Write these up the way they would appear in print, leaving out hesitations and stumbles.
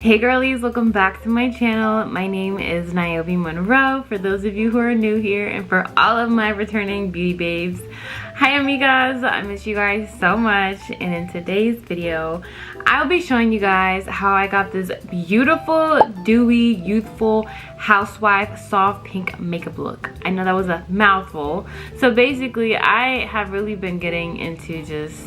Hey girlies, welcome back to my channel. My name is Nioby Monroe, for those of you who are new here, and for all of my returning beauty babes. Hi amigas, I miss you guys so much, and in today's video, I'll be showing you guys how I got this beautiful, dewy, youthful housewife soft pink makeup look. I know that was a mouthful. So basically, I have really been getting into just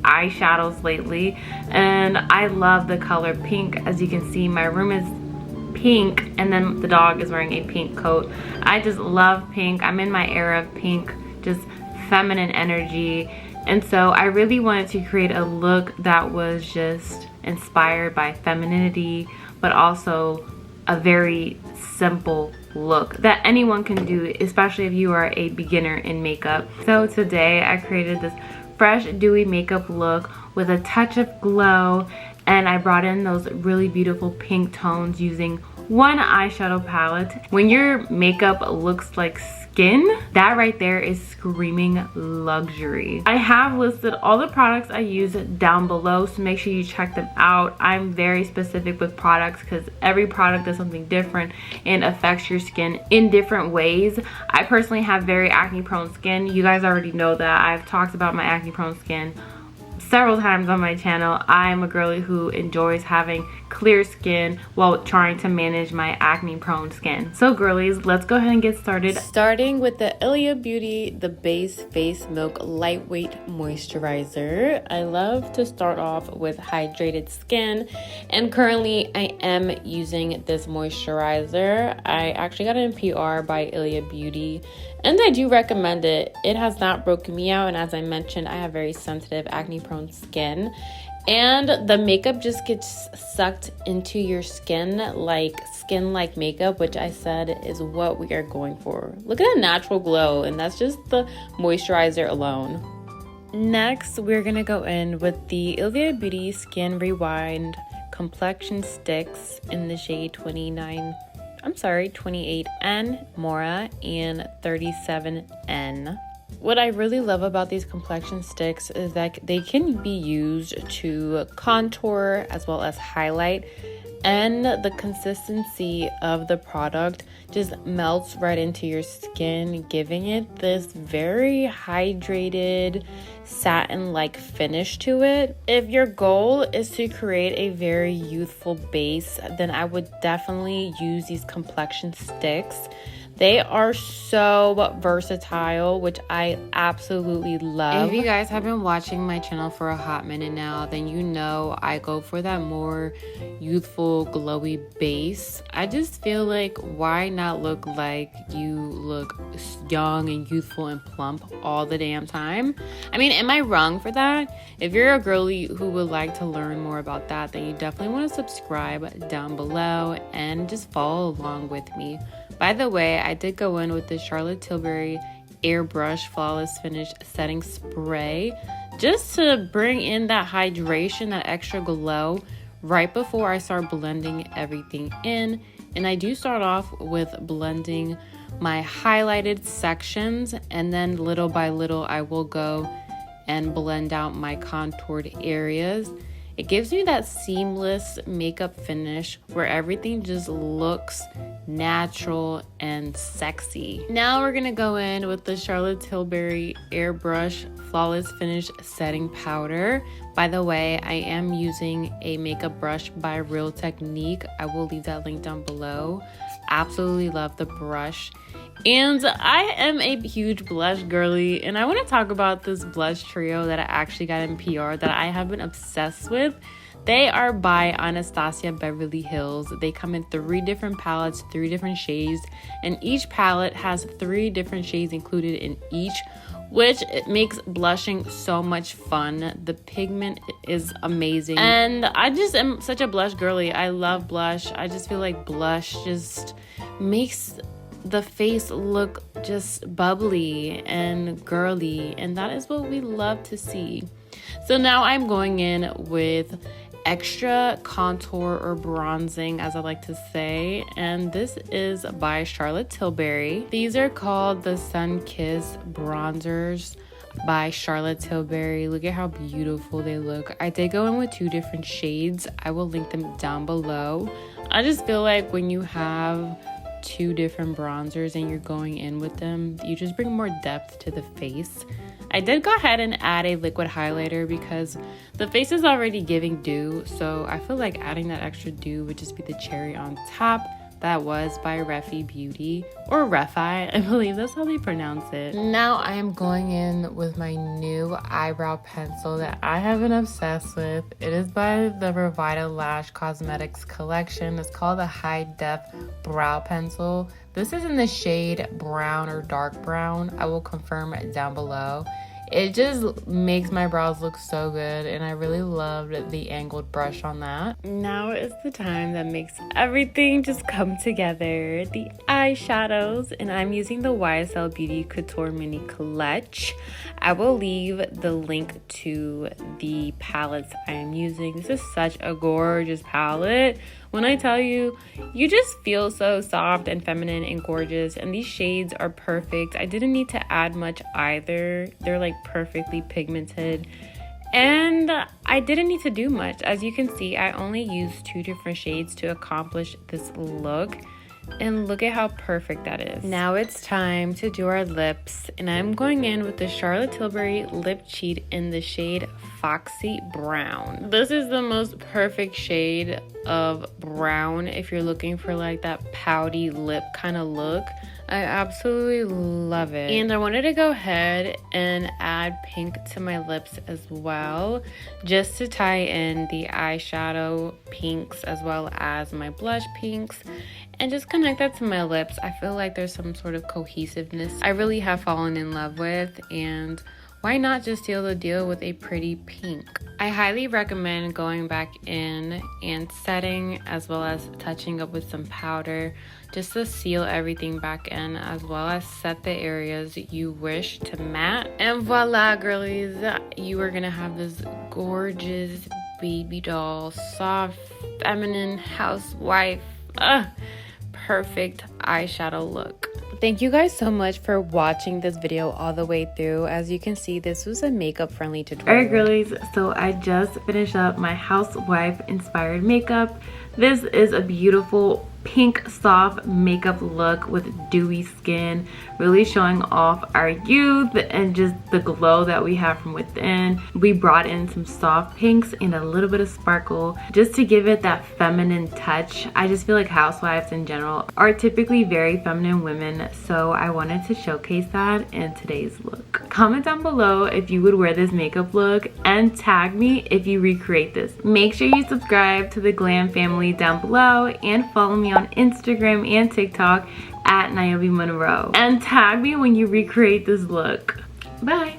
eyeshadows lately, and I love the color pink. As you can see, my room is pink, and then the dog is wearing a pink coat. I just love pink. I'm in my era of pink, just feminine energy, and so I really wanted to create a look that was just inspired by femininity, but also a very simple look that anyone can do, especially if you are a beginner in makeup. So today I created this fresh dewy makeup look with a touch of glow, and I brought in those really beautiful pink tones using one eyeshadow palette. When your makeup looks like skin, that right there is screaming luxury. I have listed all the products I use down below, so make sure you check them out. I'm very specific with products because every product does something different and affects your skin in different ways. I personally have very acne prone skin. You guys already know that. I've talked about my acne prone skin several times on my channel. I'm a girly who enjoys having clear skin while trying to manage my acne prone skin. So girlies, let's go ahead and get started. Starting with the Beauty The Base Face Milk Lightweight Moisturizer. I love to start off with hydrated skin, and currently I am using this moisturizer. I actually got it in PR by Beauty, and I do recommend it. It has not broken me out, and as I mentioned, I have very sensitive acne prone skin, and the makeup just gets sucked into your skin like makeup, which I said is what we are going for. Look at the natural glow, and that's just the moisturizer alone. Next, we're gonna go in with the Beauty Skin Rewind Complexion Sticks in the shade 28N, Mora, and 37N. What I really love about these complexion sticks is that they can be used to contour as well as highlight, and the consistency of the product just melts right into your skin, giving it this very hydrated satin-like finish to it. If your goal is to create a very youthful base, then I would definitely use these complexion sticks. They are so versatile, which I absolutely love. If you guys have been watching my channel for a hot minute now, then you know I go for that more youthful, glowy base. I just feel like, why not look like you look young and youthful and plump all the damn time? I mean, am I wrong for that? If you're a girly who would like to learn more about that, then you definitely want to subscribe down below and just follow along with me. By the way, I did go in with the Charlotte Tilbury Airbrush Flawless Finish Setting Spray just to bring in that hydration, that extra glow right before I start blending everything in. And I do start off with blending my highlighted sections, and then little by little I will go and blend out my contoured areas. It gives me that seamless makeup finish where everything just looks natural and sexy. Now we're gonna go in with the Charlotte Tilbury Airbrush Flawless Finish Setting Powder. By the way, I am using a makeup brush by Real Technique. I will leave that link down below. Absolutely love the brush. And I am a huge blush girly, and I want to talk about this blush trio that I actually got in PR that I have been obsessed with. They are by Anastasia Beverly Hills. They come in 3 different palettes, 3 different shades, and each palette has 3 different shades included in each, which makes blushing so much fun. The pigment is amazing, and I just am such a blush girly. I love blush. I just feel like blush just makes the face look just bubbly and girly, and that is what we love to see. So now I'm going in with extra contour or bronzing, as I like to say, and this is by Charlotte Tilbury. These are called the Sun Kiss bronzers. by Charlotte Tilbury. Look at how beautiful they look. I did go in with 2 different shades. I will link them down below. I just feel like when you have 2 different bronzers and you're going in with them, you just bring more depth to the face. I did go ahead and add a liquid highlighter because the face is already giving dew, so I feel like adding that extra dew would just be the cherry on top. That was by Refi Beauty, or Refi, I believe that's how they pronounce it. Now I am going in with my new eyebrow pencil that I have been obsessed with. It is by the Revita Lash Cosmetics collection. It's called the High Def Brow Pencil. This is in the shade brown or dark brown. I will confirm it down below. It just makes my brows look so good, and I really loved the angled brush on that. Now is the time that makes everything just come together. The eyeshadows, and I'm using the YSL Beauty Couture Mini Clutch. I will leave the link to the palettes I am using. This is such a gorgeous palette. When I tell you, you just feel so soft and feminine and gorgeous, and these shades are perfect. I didn't need to add much either. They're like perfectly pigmented, and I didn't need to do much. As you can see, I only used 2 different shades to accomplish this look, and look at how perfect that is. Now it's time to do our lips, and I'm going in with the Charlotte Tilbury Lip Cheat in the shade Foxy Brown. This is the most perfect shade of brown if you're looking for like that pouty lip kind of look. I absolutely love it. And I wanted to go ahead and add pink to my lips as well, just to tie in the eyeshadow pinks as well as my blush pinks, and just connect that to my lips. I feel like there's some sort of cohesiveness I really have fallen in love with, and why not just seal the deal with a pretty pink? I highly recommend going back in and setting as well as touching up with some powder just to seal everything back in, as well as set the areas you wish to matte. And voila, girlies, you are gonna have this gorgeous baby doll, soft, feminine housewife, perfect eyeshadow look. Thank you guys so much for watching this video all the way through. As you can see, this was a makeup friendly tutorial. Alright girlies, so I just finished up my housewife inspired makeup. This is a beautiful pink soft makeup look with dewy skin, really showing off our youth and just the glow that we have from within. We brought in some soft pinks and a little bit of sparkle just to give it that feminine touch. I just feel like housewives in general are typically very feminine women, so I wanted to showcase that in today's look. Comment down below if you would wear this makeup look and tag me if you recreate this. Make sure you subscribe to the Glam family down below and follow me on Instagram and TikTok at Nioby Monroe, and tag me when you recreate this look. Bye.